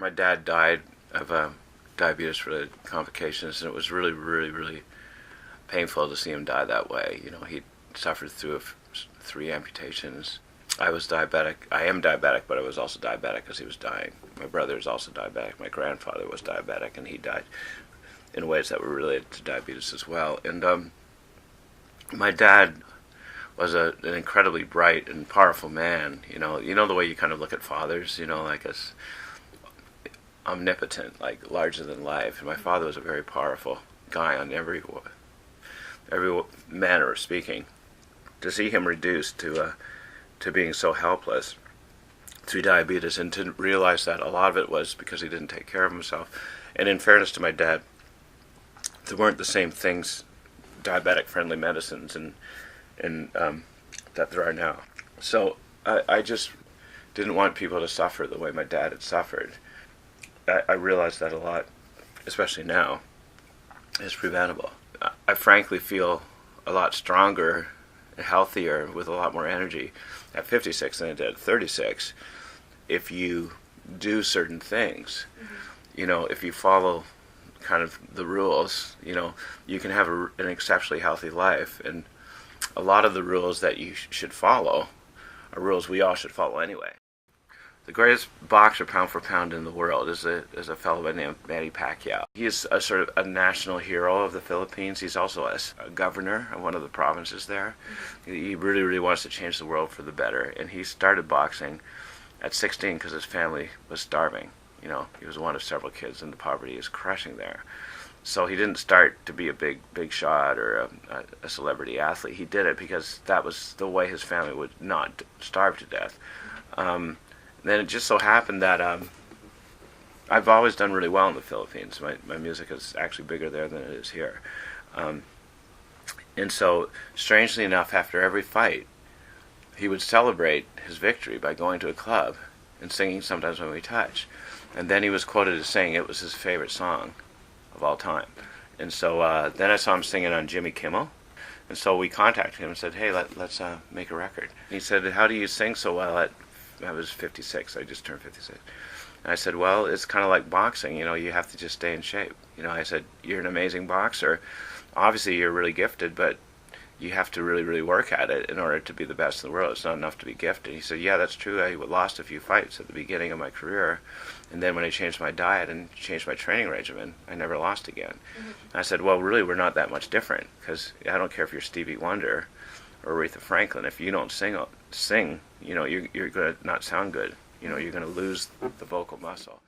My dad died of diabetes-related complications, and it was really, really, really painful to see him die that way. You know, he suffered through 3 amputations. I was diabetic. I am diabetic, but I was also diabetic as he was dying. My brother is also diabetic. My grandfather was diabetic, and he died in ways that were related to diabetes as well. And my dad was an incredibly bright and powerful man. You know the way you kind of look at fathers, like as omnipotent, like larger than life. And my father was a very powerful guy on every manner of speaking. To see him reduced to being so helpless through diabetes, and to realize that a lot of it was because he didn't take care of himself. And in fairness to my dad, there weren't the same things, diabetic-friendly medicines, and that there are now. So I just didn't want people to suffer the way my dad had suffered. I realized that a lot, especially now, is preventable. I frankly feel a lot stronger and healthier with a lot more energy at 56 than I did at 36 if you do certain things. Mm-hmm. If you follow kind of the rules, you can have an exceptionally healthy life. And a lot of the rules that you should follow are rules we all should follow anyway. The greatest boxer pound for pound in the world is a fellow by the name of Manny Pacquiao. He's a sort of a national hero of the Philippines. He's also a governor of one of the provinces there. Mm-hmm. He really, really wants to change the world for the better. And he started boxing at 16 because his family was starving. He was one of several kids, and the poverty is crushing there. So he didn't start to be a big shot or a celebrity athlete. He did it because that was the way his family would not starve to death. Then it just so happened that I've always done really well in the Philippines. My music is actually bigger there than it is here. And so, strangely enough, after every fight, he would celebrate his victory by going to a club and singing Sometimes When We Touch. And then he was quoted as saying it was his favorite song of all time. And so then I saw him singing on Jimmy Kimmel. And so we contacted him and said, hey, let's make a record. And he said, how do you sing so well I was 56. I just turned 56. And I said, well, it's kind of like boxing. You have to just stay in shape. I said, you're an amazing boxer. Obviously, you're really gifted, but you have to really, really work at it in order to be the best in the world. It's not enough to be gifted. He said, yeah, that's true. I lost a few fights at the beginning of my career. And then when I changed my diet and changed my training regimen, I never lost again. Mm-hmm. I said, well, really, we're not that much different, because I don't care if you're Stevie Wonder or Aretha Franklin. If you don't sing, you're going to not sound good. You're going to lose the vocal muscle.